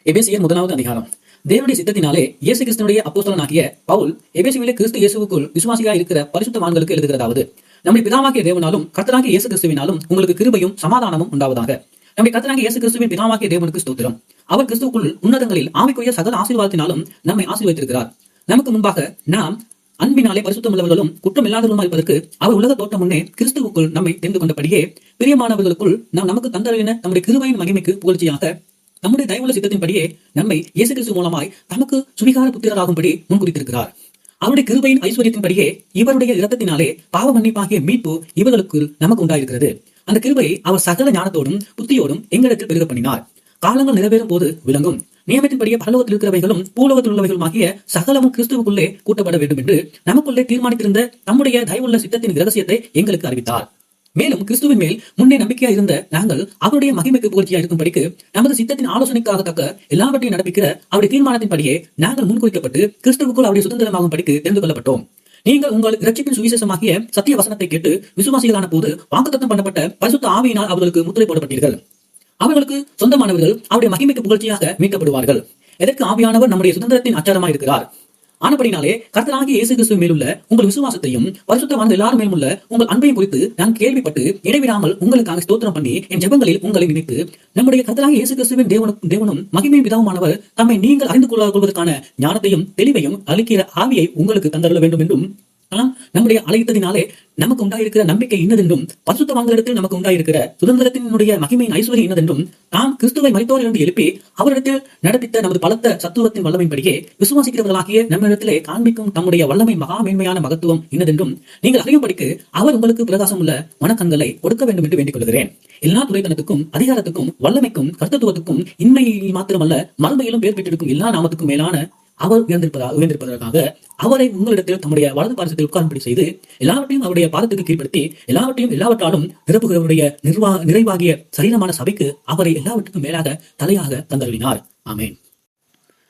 எபேசியர் முதலாவது அதிகாரம். தேவனுடைய சித்தத்தினாலே இயேசு கிறிஸ்துனுடைய அப்போஸ்தலனாகிய பவுல் எபேசுவிலே கிறிஸ்து இயேசுவுக்குள் விசுவாசியாக இருக்கிற பரிசுத்தவான்களுக்கு எழுதுகிறதாவது: நம்முடைய பிதாவாகிய தேவனாலும் கர்த்தராகிய இயேசு கிறிஸ்துவினாலும் உங்களுக்கு கிருபையும் சமாதானமும் உண்டாவதாக. நம்முடைய கர்த்தராகிய இயேசு கிறிஸ்துவின் பிதாவாகிய தேவனுக்கு ஸ்தோத்திரம். அவர் கிறிஸ்துவுக்குள் உன்னதங்களில் ஆவிக்குரிய சகல ஆசீர்வாதத்தினாலும் நம்மை ஆசீர்வதித்திருக்கிறார். நமக்கு முன்பாக நாம் அன்பினாலே பரிசுத்தம் உள்ளவர்களும் குற்றம் இல்லாதவர்களுமா இருப்பதற்கு அவர் உலக தோட்டம் முன்னே கிறிஸ்துவுக்குள் நம்மை தெரிந்து கொண்டபடியே பிரியமானவர்களுக்குள் நமக்கு தந்தருளின நம்முடைய கிருபையின் மகிமைக்கு புகழ்ச்சியாக நம்முடைய தயவுள்ள சித்தத்தின்படியே நம்மை இயேசு கிறிஸ்து மூலமாய் தமக்கு சுவிகார புத்திரராகும்படி முன்குறித்திருக்கிறார். அவருடைய கிருபையின் ஐஸ்வர்யத்தின்படியே இவருடைய இரத்தத்தினாலே பாவ மன்னிப்பாகிய மீட்பு இவர்களுக்கு நமக்கு உண்டாயிருக்கிறது. அந்த கிருபையை அவர் சகல ஞானத்தோடும் புத்தியோடும் எங்களிடத்தில் பெருக பண்ணினார். காலங்கள் நிறைவேறும் போது விளங்கும் நியமத்தின்படியே பரலோகத்தில் இருக்கிறவைகளும் பூலோகத்தில் உள்ளவைகளுமாகிய சகலமும் கிறிஸ்துவுக்குள்ளே கூட்டப்பட வேண்டும் என்று நமக்குள்ளே தீர்மானித்திருந்த நம்முடைய தயவுள்ள சித்தத்தின் இரகசியத்தை எங்களுக்கு அறிவித்தார். மேலும் கிறிஸ்துவின் மேல் முன்னே நம்பிக்கையா இருந்த நாங்கள் அவருடைய மகிமைக்கு புகழ்ச்சியா இருக்கும்படிக்கு நமது சித்தத்தின் ஆலோசனைக்காக தக்க எல்லாவற்றையும் நடப்பிக்கிற அவருடைய தீர்மானத்தின்படியே நாங்கள் முன்குறிக்கப்பட்டு கிறிஸ்துவுக்குள் அவருடைய சுதந்திரமாகும் படிக்கு தெரிந்து கொள்ளப்பட்டோம். நீங்கள் உங்கள் இரட்சிப்பின் சுவிசேஷமாகிய சத்திய வசனத்தை கேட்டு விசுவாசிகளான போது வாக்குத்தத்தம் பண்ணப்பட்ட பரிசுத்த ஆவியினால் அவர்களுக்கு முத்திரை போடப்பட்டீர்கள். அவர்களுக்கு சொந்தமானவர்கள் அவருடைய மகிமைக்கு புகழ்ச்சியாக மீட்கப்படுவார்கள். எதற்கு ஆவியானவர் நம்முடைய சுதந்திரத்தின் அச்சாரமாக இருக்கிறார். ஆனபடினாலே கர்த்தராகிய இயேசு கிறிஸ்துவின் மேலுள்ள உங்கள் விசுவாசத்தையும் பரிசுத்தவான்கள் எல்லாரும் மேலும் உள்ள உங்கள் அன்பையும் குறித்து நான் கேள்விப்பட்டு இடைவிடாமல் உங்களுக்காக ஸ்தோத்திரம் பண்ணி என் ஜெபங்களில் உங்களை நினைத்து நம்முடைய கர்த்தராகிய இயேசு கிறிஸ்துவின் தேவனும் மகிமையின் பிதாவுமானவர் தம்மை நீங்கள் அறிந்து கொள்வதற்கான ஞானத்தையும் தெளிவையும் அளிக்கிற ஆவியை உங்களுக்கு தந்தருள வேண்டும் என்றும் நம்முடைய அழைத்ததினாலே நமக்கு உண்டாயிருக்கிற நம்பிக்கை இன்னதென்றும் பரிசுத்தவான்களிடத்தில் நமக்கு உண்டாயிருக்கிற சுதந்திரத்தினுடைய மகிமையின் ஐஸ்வர்யம் இன்னதென்றும் தாம் கிறிஸ்துவை மரித்தோரிலிருந்து எழுப்பி அவரிடத்தில் நடப்பித்த நமது பலத்த சத்துவத்தின் வல்லமையின்படியே விசுவாசிக்கிறவர்களாகிய நம்மிடத்திலே காண்பிக்கும் தம்முடைய வல்லமை மகா மேன்மையான மகத்துவம் இன்னதென்றும் நீங்கள் அறியும்படிக்கு அவர் உங்களுக்கு பிரகாசம் உள்ள மனக்கண்களை கொடுக்க வேண்டும் என்று வேண்டிக் கொள்கிறேன். எல்லா துறைத்தனத்துக்கும் அதிகாரத்துக்கும் வல்லமைக்கும் கர்த்தத்துவத்துக்கும் இன்மையில் மாத்திரமல்ல மறுமையிலும் பேர் பெற்றிருக்கும் எல்லா நாமத்துக்கும் மேலான அவர் உயர்ந்திருப்பதற்காக அவரை உங்களிடத்தில் தம்முடைய வலது பாரசத்தில் உட்காரும்படி செய்து எல்லாவற்றையும் அவருடைய பாதத்துக்கு கீழ்படுத்தி எல்லாவற்றாலும் நிரப்புகிறவருடைய நிறைவாகிய சரீரமான சபைக்கு அவரை எல்லாவற்றுக்கும் மேலாக தலையாக தந்தருளினார். ஆமென்.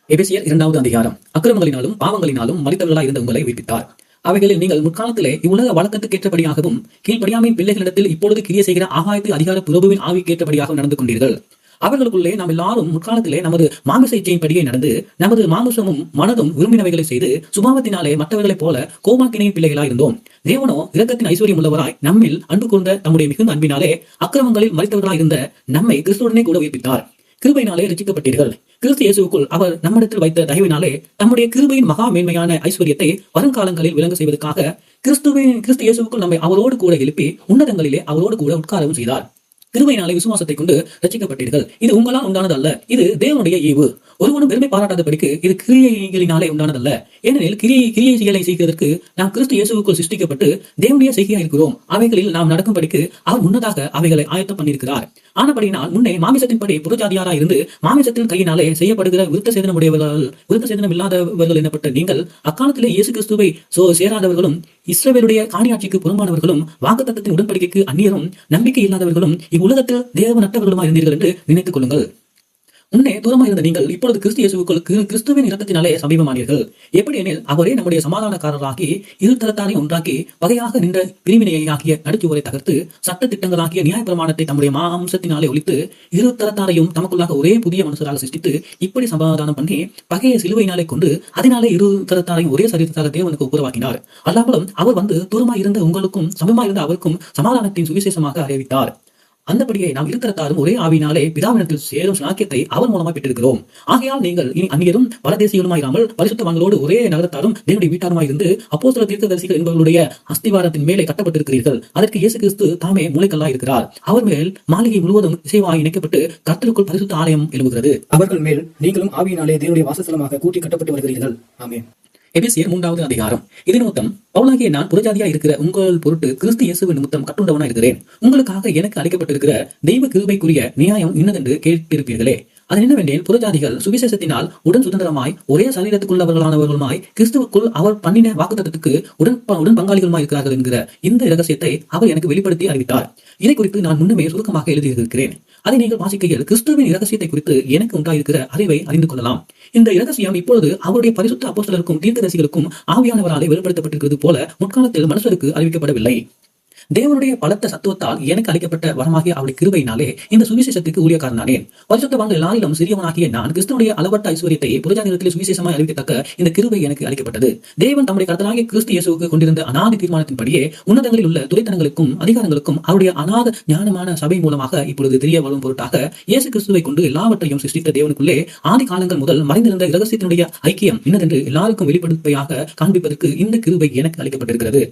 எபேசியர் 2வது அதிகாரம். அக்கிரமங்களினாலும் பாவங்களினாலும் மரித்தவர்களாய் இருந்த உங்களை உயிர்ப்பித்தார். அவைகளில் நீங்கள் முற்காலத்திலே இவ்வுலக வழக்கத்துக்கேற்றபடியாகவும் கீழ்ப்படியாமையின் பிள்ளைகளிடத்தில் இப்பொழுது கிரியை செய்கிற ஆகாயத்து அதிகார பிரபுவின் ஆவிக்கேற்றபடியாக நடந்து கொண்டீர்கள். அவர்களுக்குள்ளே நாம் எல்லாரும் முற்காலத்திலே நமது மாமிச இச்சையின்படியே நடந்து நமது மாமிசமும் மனதும் விரும்பினவைகளை செய்து சுபாவத்தினாலே மற்றவர்களைப் போல கோபாக்கினையின் பிள்ளைகளாய் இருந்தோம். தேவனோ இரக்கத்தின் ஐஸ்வர்யம் உள்ளவராய் நம்மில் அன்பு கூர்ந்த தம்முடைய மிகுந்த அன்பினாலே அக்கிரமங்களில் மரித்தவர்களாய் இருந்த நம்மை கிறிஸ்துவுடனே கூட உயிர்ப்பித்தார். கிருபையினாலே ரட்சிக்கப்பட்டீர்கள். கிறிஸ்து இயேசுவுக்குள் அவர் நம்மிடத்தில் வைத்த தயவினாலே தம்முடைய கிருபையின் மகா மேன்மையான ஐஸ்வர்யத்தை வருங்காலங்களில் விளங்க செய்வதற்காக கிறிஸ்து இயேசுவுக்குள் நம்மை அவரோடு கூட எழுப்பி உன்னதங்களிலே அவரோடு கூட உட்காரவும் செய்தார். கிருபையினாலே விசுவாசத்தை கொண்டு ரட்சிக்கப்பட்டீர்கள். இது உங்களால் உண்டானதல்ல, இது தேவனுடைய ஈவு. ஒருவனும் பெருமை பாராட்டாதபடிக்கு இது கிரியைகளினாலே உண்டானதல்ல. ஏனெனில் கிரியை செயலை செய்வதற்கு நாம் கிறிஸ்து இயேசுவுக்குள் சிருஷ்டிக்கப்பட்டு தேவனுடைய செய்கையா இருக்கிறோம். அவைகளில் நாம் நடக்கும்படிக்கு அவர் முன்னதாக அவைகளை ஆயத்தம் பண்ணியிருக்கிறார். ஆனபடினால் முன்னே மாமிசத்தின்படி புறஜாதியாராய் இருந்து மாமிசத்தின் கையினாலே செய்யப்படுகிற விருத்த சேதனம் இல்லாதவர்கள் எனப்பட்ட நீங்கள் அக்காலத்திலே இயேசு கிறிஸ்துவை சேராதவர்களும் இஸ்ரவேலுடைய காணியாட்சிக்கு புறம்பானவர்களும் வாக்குத்தத்தத்தின் உடன்படிக்கைக்கு அந்நியரும் நம்பிக்கை இல்லாதவர்களும் இவ்வுலகத்தில் தேவனற்றவர்களுமா இருந்தீர்கள் என்று நினைத்துக் கொள்ளுங்கள். முன்னே தூரமாக இருந்த நீங்கள் இப்பொழுது கிறிஸ்து இயேசுவுக்குள் கிறிஸ்துவின் இரத்தத்தினாலே சமீபமானீர்கள். எப்படி எனில் அவரே நம்முடைய சமாதானக்காரராகி இரு தரத்தாரையும் ஒன்றாக்கி பகையாக நின்ற பிரிவினையாகிய நடுச்சுவரை தகர்த்து சட்ட திட்டங்களாகிய நியாய பிரமாணத்தை தம்முடைய மாம்சத்தினாலே ஒழித்து இரு தரத்தாரையும் தமக்குள்ளாக ஒரே புதிய மனுஷராக சிருஷ்டித்து இப்படி சமாதானம் பண்ணி பகையை சிலுவையினாலே கொண்டு அதனாலே இரு தரத்தாரையும் ஒரே சரீரத்தாக தேவனுக்கு ஒப்புரவாக்கினார். அல்லாமலும் அவர் வந்து தூரமாய் இருந்த உங்களுக்கும் சமமாயிருந்த அவருக்கும் சமாதானத்தின் சுவிசேஷமாக அறிவித்தார். அந்தபடியே நாம் இருதரத்தாரும் ஒரே ஆவியினாலே பிதாவினத்தில் சேரும் சாக்கியத்தை அவர் மூலமாக பெற்றிருக்கிறோம். ஆகையால் நீங்கள் இனி அந்நியரும் பரதேசிகளுமாயிராமல் பரிசுத்தவான்களோடு ஒரே நகரத்தாரும் தேவனுடைய வீட்டாருமாயிருந்து அப்போஸ்தலர் தீர்க்கதரிசிகள் என்பவர்களுடைய அஸ்திவாரத்தின் மேலே கட்டப்பட்டிருக்கிறீர்கள். அதற்கு இயேசு கிறிஸ்து தாமே மூளைக்கல்லாய் இருக்கிறார். அவர் மேல் மாளிகை முழுவதும் இசைவாய் இணைக்கப்பட்டு கர்த்தருக்குள் பரிசுத்த ஆலயம் எழுவுகிறது. அவர்கள் மேல் நீங்களும் ஆவியினாலே தேவனுடைய வாசஸ்தலமாக கூட்டி கட்டப்பட்டு வருகிறீர்கள். ஆமென். எபேசியர் 3வது அதிகாரம். இது நிமித்தம் பவுலாகிய நான் புறஜாதியா இருக்கிற உங்கள் பொருட்டு கிறிஸ்து இயேசுவின் நிமித்தம் கட்டுண்டவனா இருக்கிறேன். உங்களுக்காக எனக்கு அளிக்கப்பட்டிருக்கிற தெய்வ கிருபைக்குரிய நியாயம் இன்னதென்று கேட்டிருப்பீர்களே. அது என்னவென்றேன், புறஜாதிகள் சுவிசேஷத்தினால் உடன் சுதந்திரமாய் ஒரே சரீரத்துக்குள்ளவர்களானவர்களுமாய் கிறிஸ்துவுக்குள் அவர் பண்ணின வாக்குத்தத்தத்துக்கு உடன் பங்காளிகளுமாய் இருக்கிறார்கள் என்கிற இந்த இரகசியத்தை அவர் எனக்கு வெளிப்படுத்தி அறிவித்தார். இதை குறித்து நான் முன்னமே சுருக்கமாக எழுதியிருக்கிறேன். அதை நீங்கள் வாசிக்கையில் கிறிஸ்துவின் இரகசியத்தை குறித்து எனக்கு உண்டாயிருக்கிற அறிவை அறிந்து கொள்ளலாம். இந்த இரகசியம் இப்பொழுது அவருடைய பரிசுத்த அப்போஸ்தலருக்கும் தீர்க்கதரிசிகளுக்கும் ஆவியானவராலே வெளிப்படுத்தப்பட்டிருக்கிறது போல முற்காலத்தில் மனுஷருக்கு அறிவிக்கப்படவில்லை. தேவனுடைய பலத்த சத்துவத்தால் எனக்கு அளிக்கப்பட்ட வரமாகிய அவருடைய கிருபையினாலே இந்த சுவிசேஷத்துக்கு ஊழியக்காரனானேன். பரிசுத்தவான்கள் எல்லாரிலும் சிறியவனாகிய நான் கிறிஸ்துவனுடைய அளவற்ற ஐஸ்வரியத்தை புறஜாதிகளில் சுவிசேஷமாய் அறிவிக்கத்தக்க இந்த கிருபை எனக்கு அளிக்கப்பட்டது. தேவன் தம்முடைய கர்த்தராகிய கிறிஸ்து இயேசுவுக்கு கொண்டிருந்த அநாதி தீர்மானத்தின்படியே உன்னதங்களில் உள்ள துரைத்தனங்களுக்கும் அதிகாரங்களுக்கும் அவருடைய அநாத ஞானமான சபை மூலமாக இப்பொழுது தெரிய வரும் பொருட்டாக இயேசு கிறிஸ்துவை கொண்டு எல்லாவற்றையும் சிருஷ்டித்த தேவனுக்குள்ளே ஆதி காலங்கள் முதல் மறைந்திருந்த இரகசியத்தினுடைய ஐக்கியம் இன்னதென்று எல்லாருக்கும் வெளிப்படுத்தையாக காண்பிப்பதற்கு இந்த கிருபை எனக்கு அளிக்கப்பட்டிருக்கிறது.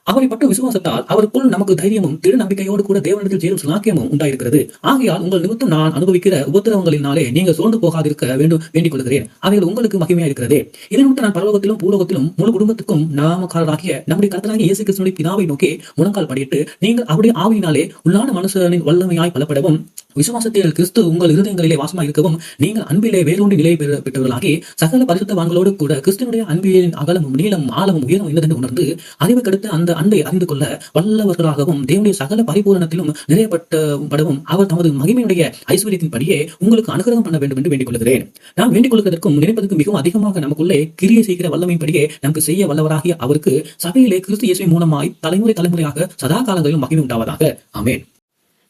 அவரை பட்ட விசுவாசத்தால் அவருக்குள் நமக்கு தைரியமும் திரு நம்பிக்கையோடு கூட தேவனிடத்தில் சேரும் சுலாக்கியமும் உண்டாயிருக்கிறது. ஆகையால் உங்கள் நிமித்தம் நான் அனுபவிக்கிற உபத்திரவங்களினாலே நீங்கள் சோர்ந்து போகாதிருக்க வேண்டும் வேண்டிக் கொள்கிறேன். அவைகள் உங்களுக்கு மகிமையா இருக்கிறது. இதை நிமித்தம் நான் பரலோகத்திலும் பூலோகத்திலும் முழு குடும்பத்துக்கும் நாமக்காரராகிய நம்முடைய கர்த்தராகிய இயேசு கிறிஸ்துவின் பிதாவை நோக்கி முழங்கால் படியிட்டு நீங்கள் அவருடைய ஆவியினாலே உள்ளான மனுஷனின் வல்லமையாய் பலப்படவும் விசுவாசத்தில் கிறிஸ்து உங்கள் இருதயங்களிலே வாசமாய் இருக்கவும் நீங்கள் அன்பிலே வேரூன்றி நிலை பெற்றவர்களாகி சகல பரிசுத்தவான்களோடு கூட கிறிஸ்துவனுடைய அன்பின் அகலமும் நீளம் ஆழமும் உயரம் என்னதென்று உணர்ந்து அறிவு கடுத்து அந்த அன்பை அறிந்து கொள்ள வல்லவர்களாகவும் தேவனுடைய சகல பரிபூரணத்திலும் நிறையப்படவும் அவர் தமது மகிமையுடைய ஐஸ்வர்யத்தின்படியே உங்களுக்கு அனுகிரகம் பண்ண வேண்டும் என்று வேண்டிக் கொள்கிறேன். நாம் வேண்டிக் கொள்வதற்கும் நினைப்பதற்கும் மிகவும் அதிகமாக நமக்குள்ளே கிரியை செய்கிற வல்லமையின்படியே நமக்கு செய்ய வல்லவராகிய அவருக்கு சபையிலே கிறிஸ்து இயேசுவின் மூலமாய் தலைமுறையாக சதா காலங்களிலும் மகிமை உண்டாவதாக. ஆமென்.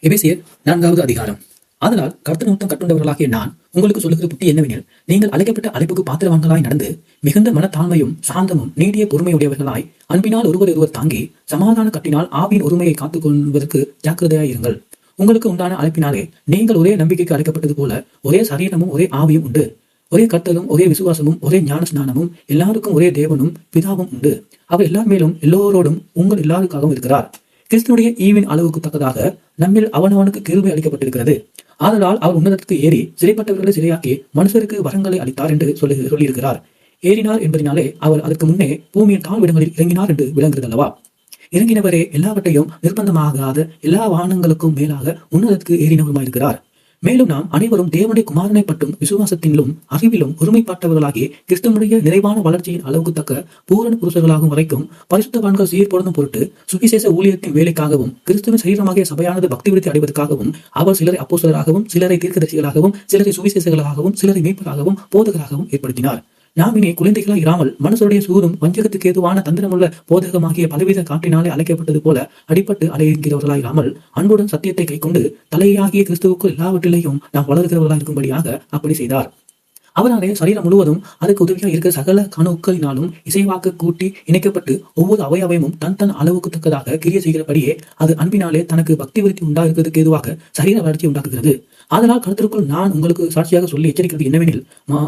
எபேசியர் 4வது அதிகாரம். அதனால் கர்த்தர் நிமித்தம் கட்டுண்டவர்களாகிய நான் உங்களுக்கு சொல்லுகிற புத்தி என்னவெனில், நீங்கள் அழைக்கப்பட்ட அழைப்புக்கு பாத்திரவான்களாய் நடந்து மிகுந்த மனத்தாழ்மையும் சாந்தமும் நீடிய பொறுமையுடையவர்களாய் அன்பினால் ஒருவர் தாங்கி சமாதான கட்டினால் ஆவியின் ஒருமையை காத்துக் கொள்வதற்கு ஜாக்கிரதையாயிருங்கள். உங்களுக்கு உண்டான அழைப்பினாலே நீங்கள் ஒரே நம்பிக்கைக்கு அழைக்கப்பட்டது போல ஒரே சரீரமும் ஒரே ஆவியும் உண்டு. ஒரே கர்த்தரும் ஒரே விசுவாசமும் ஒரே ஞான ஸ்நானமும் எல்லாருக்கும் ஒரே தேவனும் பிதாவும் உண்டு. அவர் எல்லார் மேலும் எல்லோரோடும் உங்கள் எல்லாருக்காகவும் இருக்கிறார். கிறிஸ்துடைய ஈவின் அளவுக்கு தக்கதாக நம்மில் அவனவனுக்கு கிருபை அளிக்கப்பட்டிருக்கிறது. ஆதலால் அவர் உன்னதத்துக்கு ஏறி சிறைப்பட்டவர்களை சிறையாக்கி மனுஷருக்கு வரங்களை அளித்தார் என்று சொல்லியிருக்கிறார். ஏறினார் என்பதனாலே அவர் அதற்கு முன்னே பூமியின் தாழ்விடங்களில் இறங்கினார் என்று விளங்குகிறது அல்லவா? இறங்கினவரே எல்லாவற்றையும் நிர்பந்தமாகாத எல்லா வானங்களுக்கும் மேலாக உன்னதத்துக்கு ஏறினவருமாயிருக்கிறார். மேலும் நாம் அனைவரும் தேவனுடைய குமாரனை பற்றும் விசுவாசத்திலும் அறிவிலும் ஒருமைப்பட்டவர்களாகி கிறிஸ்துவனுடைய நிறைவான வளர்ச்சியின் அளவுக்கு தக்க பூரண புருஷர்களாகும் வரைக்கும் பரிசுத்தவான்கள் சீர்பொருந்தும் பொருட்டு சுவிசேஷ ஊழியத்தின் வேலைக்காகவும் கிறிஸ்துவின் சரீரமாகிய சபையானது பக்தி விருத்தி அடைவதற்காகவும் அவர் சிலரை அப்போஸ்தலராகவும் சிலரை தீர்க்கதரிசிகளாகவும் சிலரை சுவிசேஷகளாகவும் சிலரை மீட்பராகவும் போதகராகவும் ஏற்படுத்தினார். நாம் இனி குழந்தைகளாக இராமல் மனுஷருடைய சூதும் வஞ்சகத்துக்கு ஏதுவான தந்திரமுள்ள போதகமாகிய பலவித காற்றினாலே அழைக்கப்பட்டது போல அடிப்பட்டு அலைகிறவர்களாயிராமல் அன்புடன் சத்தியத்தை கைக்கொண்டு தலையாகிய கிறிஸ்துவுக்கு எல்லாவற்றிலேயும் நாம் வளர்கிறவர்களாக இருக்கும்படியாக அப்படி செய்தார். அவராலே சரீரம் முழுவதும் அதுக்கு உதவியாக இருக்கிற சகல கணுக்களினாலும் இசைவாக்க கூட்டி இணைக்கப்பட்டு ஒவ்வொரு அவயவமும் தன் அளவுக்கு தக்கதாக கிரியை செய்கிறபடியே அது அன்பினாலே தனக்கு பக்தி விருத்தி உண்டாகிறதுக்கு ஏதுவாக சரீர வளர்ச்சி உண்டாக்குகிறது. அதனால் கருத்திற்குள் நான் உங்களுக்கு சாட்சியாக சொல்லி எச்சரிக்கிறது என்னவெனில்,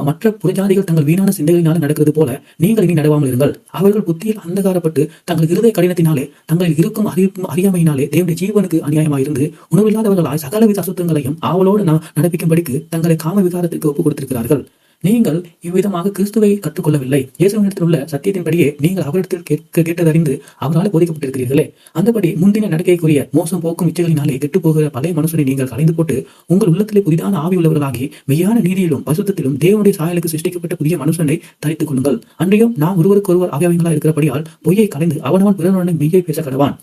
மற்ற புறஜாதிகள் தங்கள் வீணான சிந்தைகளினாலே நடக்கிறது போல நீங்கள் இனி நடவாமல் இருங்கள். அவர்கள் புத்தியில் அந்தகாரப்பட்டு தங்கள் இருதய கடினத்தினாலே தங்களில் இருக்கும் அறியாமையினாலே தேவனுடைய ஜீவனுக்கு அநியாயமாயிருந்து உணவில்லாதவர்களாய் சகலவித அசுத்தங்களையும் ஆவலோடு நடப்பிக்கும்படிக்கு தங்களை காம விகாரத்திற்கு ஒப்புக் கொடுத்திருக்கிறார்கள். நீங்கள் இவ்விதமாக கிறிஸ்துவை கற்றுக்கொள்ளவில்லை. இயேசுவினிடத்தில் உள்ள சத்தியத்தின்படியே நீங்கள் அவரிடத்தில் கேட்டதறிந்து அவரால் போதிக்கப்பட்டிருக்கிறீர்களே. அந்தபடி முந்தின நடக்கைக்குரிய மோசம் போக்கும் இச்சைகளினாலே கெட்டு போகிற பழைய மனுஷனை நீங்கள் கலைந்து போட்டு உங்கள் உள்ளத்திலே புதிதான ஆவி உள்ளவர்களாகி மெய்யான நீதியிலும் பரிசுத்தத்திலும் தேவனுடைய சாயலுக்கு சிருஷ்டிக்கப்பட்ட புதிய மனுஷனை தரித்துக் கொள்ளுங்கள். அன்றையும் நாம் ஒருவருக்கொருவர் அவயவங்களா இருக்கிறபடியால் பொய்யை கலைந்து அவனவன் பிறனுடனே மெய்யை பேச கடவான்.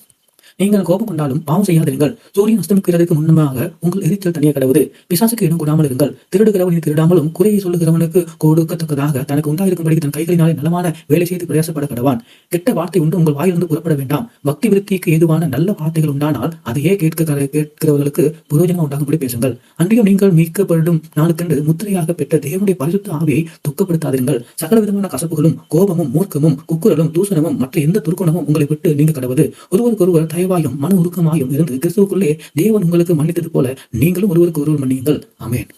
நீங்கள் கோபம் கொண்டாலும் பாவம் செய்யாதிருங்கள். சூரியன் அஸ்தமிக்கிறதுக்கு முன்னமாக உங்கள் எரிச்சல் தனியாக கடவுது. பிசாசுக்கு இடம் கொடாமல் இருங்கள். திருடுகிறவனை திருடாமலும் குறையை சொல்லுகிறவனுக்கு கொடுக்கத்தக்கதாக தனக்கு உண்டாயிருக்கும்படி தன் கைகளினாலே நலமான வேலை செய்து பிரயாசப்பட கடவான். கெட்ட வார்த்தை உண்டு உங்கள் வாயிலிருந்து புறப்பட வேண்டாம். பக்தி விருத்திக்கு ஏதுவான நல்ல வார்த்தைகள் உண்டானால் அதையே கேட்கிறவர்களுக்கு புரோஜனம் உண்டாகும்படி பேசுங்கள். அன்றையும் நீங்கள் மீட்கப்படும் நாளுக்கென்று முத்திரையாக பெற்ற தேவனுடைய பரிசுத்த ஆவியை துக்கப்படுத்தாதிருங்கள். சகல விதமான கசப்புகளும் கோபமும் மூர்க்கமும் குக்குரலும் தூசணமும் மற்ற எந்த துர்க்குணமும் உங்களை விட்டு நீங்க கடவுது. ஒருவருக்கொருவர் தயவாயும் மன உருக்கமாயும் இருந்து கிறிஸ்துவுக்குள்ளே தேவன் உங்களுக்கு மன்னித்தது போல நீங்களும் ஒருவருக்கு ஒருவர் மன்னியுங்கள். ஆமென்.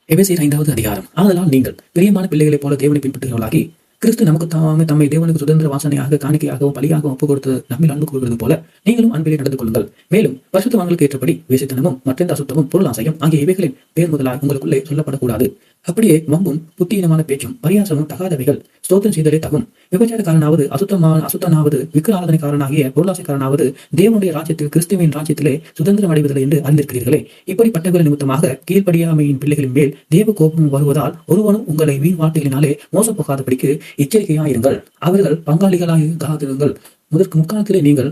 எபேசியர் 5வது அதிகாரம். ஆதலால் நீங்கள் பிரியமான பிள்ளைகளைப் போல தேவனை பின்பற்றுகிறவர்களாகி கிறிஸ்து நமக்கு தம்மை தேவனுக்கு சுதந்திர வாசனையாக காணிக்கையாகவும் பலியாகவும் ஒப்புக் கொடுத்து நம்மில் அன்பு கூறுவது போல நீங்களும் அன்பிலே நடந்து கொள்ளுங்கள். மேலும் பரிசுத்தவான்களுக்கு ஏற்றபடி வேசித்தனமும் மற்றெந்த அசுத்தமும் பொருளாசையும் ஆகிய இவைகளின் பேர் முதலாய் உங்களுக்குள்ளே சொல்லப்படக்கூடாது. அப்படியே வம்பும் புத்தியினமான பேச்சும் பரியாசமும் தகாதவைகள் ஸ்தோத்திரம் செய்தலே தகும். விபச்சாரக்காரனாவது அசுத்தனாவது விக்கிரகாராதனைக்காரனாகிய பொருளாசைக்காரனாவது தேவனுடைய ராஜ்யத்தில் கிறிஸ்துவின் ராஜ்யத்திலே சுதந்திரம் அடைவதில்லை என்று அறிந்திருக்கிறீர்களே. இப்படிப்பட்டவர்கள் நிமித்தமாக கீழ்ப்படியாமையின் பிள்ளைகளின் மேல் தேவ கோபம் வருவதால் ஒருவனும் உங்களை வீண் வார்த்தைகளினாலே மோசம் போகாதபடிக்கு எச்சரிக்கையாயிருங்கள். அவர்கள் பங்காளிகளாயிருங்கள். முற்காலத்திலே நீங்கள்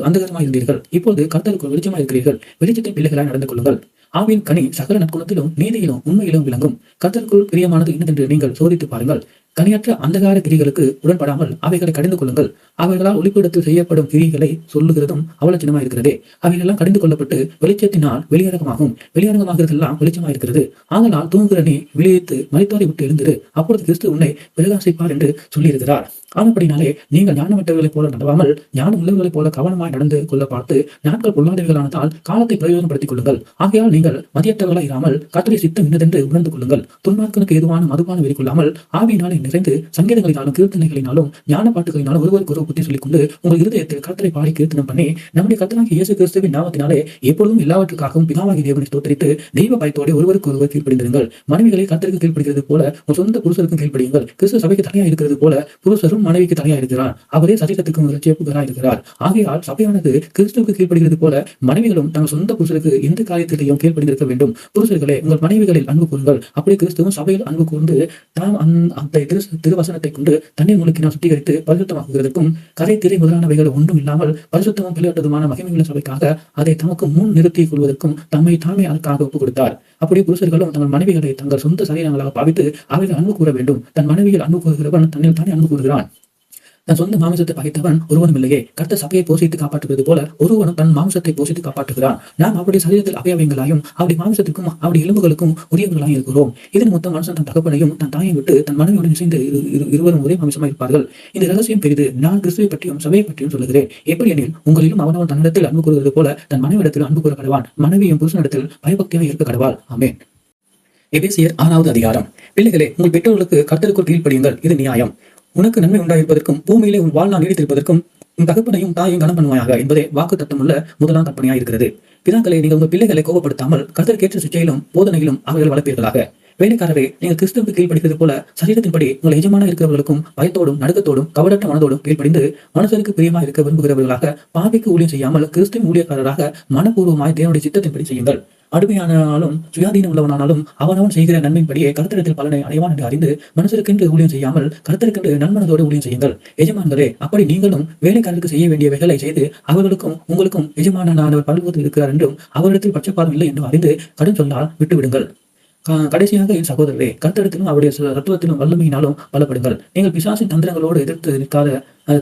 அந்தகாரமாயிருந்தீர்கள். இப்பொழுது கர்த்தருக்கு வெளிச்சமாயிருக்கிறீர்கள். வெளிச்சத்தின் பிள்ளைகளாய் நடந்து கொள்ளுங்கள். ஆவின் கனி சகல நற்குணத்திலும் நீதியிலும் உண்மையிலும் விளங்கும். கர்த்தருக்குள் பிரியமானது இன்னதென்று நீங்கள் சோதித்து பாருங்கள். கனியற்ற அந்தகார கிரிகளுக்கு உடன்படாமல் அவைகளை கடிந்து கொள்ளுங்கள். அவர்களால் ஒளிப்படத்தில் செய்யப்படும் கிரிகளை சொல்லுகிறதும் அவலட்சணமாக இருக்கிறதே. அவைகளெல்லாம் கடிந்து கொள்ளப்பட்டு வெளிச்சத்தினால் வெளியரங்கமாகிறதெல்லாம் வெளிச்சமாக இருக்கிறது. ஆதலால் தூங்குகிற நீ விழித்து மரித்தோரை விட்டு எழுந்திரு, அப்பொழுது கிறிஸ்து உன்னை பிரகாசிப்பார் என்று சொல்லியிருக்கிறார். ஆனபடினாலே நீங்கள் ஞானமற்றவர்களைப் போல நடவாமல் ஞானம் உள்ளவர்களைப் போல கவனமாய் நடந்து கொள்ள பார்த்து நாட்கள் பொல்லாதவைகளானதால் காலத்தை பிரயோஜனப்படுத்திக் கொள்ளுங்கள். ஆகையால் நீங்கள் மதியற்றவர்களாய் இராமல் கர்த்தருடைய சித்தம் இன்னதென்று உணர்ந்து கொள்ளுங்கள். துன்மார்க்கனுக்கு ஏதுவான மதுபான வெளிக்கொள்ளாமல் ஆவியினாலே நிறைந்து சங்கீதங்களினாலும் கீர்த்தனைகளினாலும் ஞான பாட்டுகளினாலும் ஒருவருக்கு ஒரு புத்தி சொல்லிக் கொண்டு உங்கள் இருதயத்தில் கர்த்தரை பாடி கீர்த்தனம் பண்ணி நம்முடைய கர்த்தராகிய இயேசு கிறிஸ்துவின் நாமத்தினாலே எப்பொழுதும் எல்லாவற்றுக்காகவும் பிதாவாகிய தேவனை ஸ்தோத்திரித்து தெய்வ பயத்தோடு ஒருவருக்கு ஒருவர் கீழ்ப்படிந்திருங்கள். மனைவிகளை கர்த்தருக்கு கீழ்ப்படுகிறது போல உங்கள் சொந்த புருஷருக்கும் கீழ்ப்படியுங்கள். கிறிஸ்து சபைக்கு தனியாக இருக்கிறது போல புருஷரும் மனைவிக்கு தனியாக இருக்கிறார். அவரே சரீரத்துக்கும் ரட்சிப்புகராக இருக்கிறார். ஆகையால் சபையானது கிறிஸ்துவுக்கு கீழ்ப்படுகிறது போல மனைவிகளும் தங்கள் சொந்த புருஷருக்கு எந்த காரியத்திலையும் கீழ்ப்படிந்திருக்க வேண்டும். புருஷர்களே உங்கள் மனைவிகளில் அன்பு கூறுங்கள். அப்படி கிறிஸ்துவும் சபையில் அன்பு கூர்ந்து தாம் அந்த திருவசனத்தை கொண்டு தண்ணீர் முழுக்கினால் சுத்திகரித்து பரிசுத்தமாக்குகிறதுக்கும் கரை திரை முதலானவைகள் ஒன்றும் இல்லாமல் பரிசுத்தமும் பிள்ளையட்டதுமான மகிமையுள்ள சபைக்காக அதை தமக்கு முன் நிறுத்திக் கொள்வதற்கும் தம்மை தாமே அதற்காக ஒப்புக் கொடுத்தார். அப்படி புருஷர்களும் தங்கள் மனைவிகளை தங்கள் சொந்த சரீரங்களாக பாவித்து அவைகள் அன்பு கூற வேண்டும். தன் மனைவியில் அன்பு கூறுகிறவன் தன்னில் தானே அன்பு கூறுகிறான். தன் சொந்த மாமிசத்தை பகைத்தவன் ஒருவனும் இல்லையே. கர்த்தர் சபையை போஷித்து காப்பாற்றுவது போல ஒருவனும் தன் மாம்சத்தை போஷித்து காப்பாற்றுகிறான். நாம் அவருடைய சரீரத்தில் அவயவங்களாயும் அவருடைய மாம்சத்திற்கும் அவருடைய எலும்புகளுக்கும் உரியவர்களாயும் இருக்கிறோம். இதன் மொத்த மனுஷன் தன் தகப்பனையும் தன் தாயை விட்டு தன் மனைவியுடன் இசைந்து இருவரும் ஒரே மாம்சமாக இருப்பார்கள். இந்த ரகசியம் பெரிது. நான் கிறிஸ்துவை பற்றியும் சபையை பற்றியும் சொல்லுகிறேன். எப்படி எனில் உங்களிலும் அவனவன் தன்னிடத்தில் அன்பு கூறுவது போல தன் மனைவிடத்தில் அன்பு கூற கடவான். மனைவியும் புருஷனிடத்தில் பயபக்தியாக இருக்க கடவாள். ஆமென். எபேசியர் 6வது அதிகாரம். பிள்ளைகளே உங்கள் பெற்றோர்களுக்கு கர்த்தருக்குள் கீழ்ப்படியுங்கள், இது நியாயம். உனக்கு நன்மை உண்டாயிருப்பதற்கும் பூமியிலே உன் வாழ்நாள் நீடித்திருப்பதற்கும் உன் தகப்பனையும் தாயையும் கனம் பண்ணுவாயாக என்பதே வாக்கு தத்தமுள்ள முதலாம் கற்பனையாக இருக்கிறது. பிதாக்களே நீங்கள் உங்கள் பிள்ளைகளை கோபப்படுத்தாமல் கர்த்தருக்கேற்ற சிச்சையிலும் போதனையிலும் அவர்கள் வளர்ப்பீர்களாக. வேலைக்காரரே நீங்கள் கிறிஸ்துவுக்கு கீழ்ப்படுகிறது போல சரீரத்தின்படி உங்கள் எஜமான இருக்கிறவர்களுக்கும் பயத்தோடும் நடுக்கத்தோடும் கவடற்ற மனதோடும் கீழ்ப்படிந்து மனுஷருக்கு பிரியமாக இருக்க விரும்புகிறவர்களாக பாவிக்கு ஊழியம் செய்யாமல் கிறிஸ்துவின் ஊழியக்காரராக மனப்பூர்வமாய் தேவனுடைய சித்தத்தின்படி செய்யுங்கள். அடிமையானாலும் சுயாதீனம் உள்ளவனானாலும் அவனவன் செய்கிற நன்மைப்படியே கர்த்தரிடத்தில் பலனை அடைவான் என்று அறிந்து மனுஷருக்கென்று ஊழியம் செய்யாமல் கர்த்தருக்கென்று நன்மனதோடு ஊழியம் செய்யுங்கள். எஜமான்களே அப்படி நீங்களும் வேலைக்காரருக்கு செய்ய வேண்டியவைகளை செய்து அவர்களுக்கும் உங்களுக்கும் எஜமானவர் பரலோகத்தில் இருக்கிறார் என்றும் அவரிடத்தில் பட்சபாதம் இல்லை என்றும் அறிந்து கடும் சொல்லால் விட்டுவிடுங்கள். கடைசியாக என் சகோதரரே கர்த்தரிடத்திலும் அவருடைய தத்துவத்திலும் வல்லமையினாலும் பலப்படுங்கள். நீங்கள் பிசாசின் தந்திரங்களோடு எதிர்த்து நிற்காத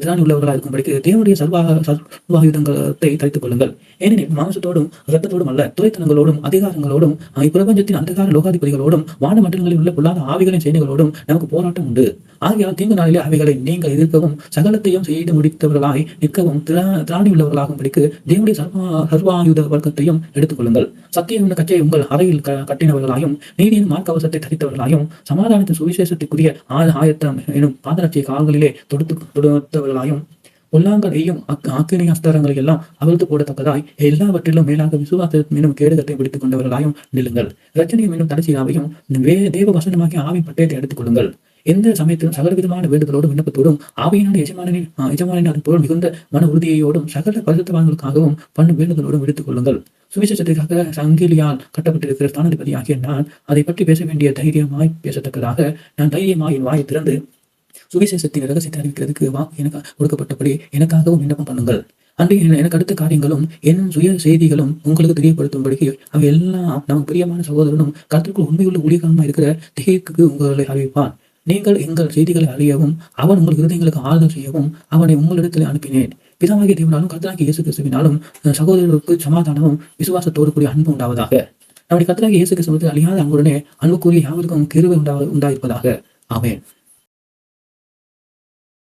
திராணி உள்ளவர்களாக இருக்கும்படிக்கு தேவனுடைய சர்வாயுதங்களை தரித்துக் கொள்ளுங்கள். ஏனெனில் மாம்சத்தோடும் இரத்தத்தோடும் அல்ல, துறைத்தனங்களோடும் அதிகாரங்களோடும் இப்பிரபஞ்சத்தின் அந்தகார லோகாதிபதிகளோடும் வானமண்டலங்களில் உள்ள பொல்லாத ஆவிகளின் செய்திகளோடும் நமக்கு போராட்டம் உண்டு. ஆகையால் தீங்கு நாளிலே அவைகளை நீங்கள் எதிர்க்கவும் சகலத்தையும் செய்து முடித்தவர்களாய் நிற்கவும் திராணி உள்ளவர்களாகும்படிக்கு தேவனுடைய சர்வாயுத வர்க்கத்தையும் எடுத்துக் கொள்ளுங்கள். சத்தியம் கச்சையை உங்கள் அறையில் கட்டினவர்களாயும் நீதியின் மார்க்கவசத்தை தரித்தவர்களாயும் சமாதானத்தின் சுவிசேஷத்துக்குரிய ஆயத்தம் எனும் பாதரட்சியை கால்களிலே தொடுத்தவர்களாயும் பொல்லாங்களையும் அக்கினி அஸ்திரங்களை எல்லாம் அவிழ்த்து போடத்தக்கதாய் எல்லாவற்றிலும் மேலாக விசுவாசம் என்னும் கேடுகத்தை பிடித்துக் கொண்டவர்களாயும் நில்லுங்கள். இரட்சணியம் என்னும் தடைசீராவையும் தேவ வசனமாகி ஆவி பட்டயத்தை எடுத்துக் கொள்ளுங்கள். எந்த சமயத்திலும் சகலவிதமான வேண்டுதலோடும் விண்ணப்பத்தோடும் ஆவியான எஜமானின் அதன் பொருள் மிகுந்த மன உறுதியோடும் சகல பரிசுத்தவான்களுக்காகவும் பண்ணும் வேண்டுதலோடும் எடுத்துக் கொள்ளுங்கள். சுவிசேஷத்திற்காக சங்கிலியால் கட்டப்பட்டிருக்கிற ஸ்தானாதிபதி ஆகிய நான் அதை பற்றி பேச வேண்டிய தைரியமாய் பேசத்தக்கதாக நான் தைரியமாய் என் வாயை திறந்து சுவிசேஷத்தின் ரகசியத்தை அறிவிக்கிறதுக்கு எனக்கு கொடுக்கப்பட்டபடி எனக்காகவும் விண்ணப்பம் பண்ணுங்கள். அன்று எனக்கு அடுத்த காரியங்களும் என் சுய செய்திகளும் உங்களுக்கு தெரியப்படுத்தும்படிக்கு அவை எல்லாம் நமக்கு பிரியமான சகோதரனும் கர்த்தருக்குள் உண்மையுள்ள ஊழியக்காரமாக இருக்கிற திகைக்கு உங்களை அறிவிப்பான். நீங்கள் எங்கள் செய்திகளை அறியவும் அவன் உங்கள் இருதயங்களுக்கு ஆறுதல் செய்யவும் அவனை உங்களிடத்தில் அனுப்பினேன். பிதாவாகிய தேவனாலும் கர்த்தராகிய இயேசு கிறிஸ்துவினாலும் சகோதரருக்கு சமாதானமும் விசுவாசத்தோடு கூடிய அன்பு உண்டாவதாக. நம்முடைய கர்த்தராகிய இயேசு கிறிஸ்துவுக்கு அழியாத அன்புடனே அன்பு கூறிய யாவருக்கும் கிருபை உண்டாயிருப்பதாக. ஆமென்.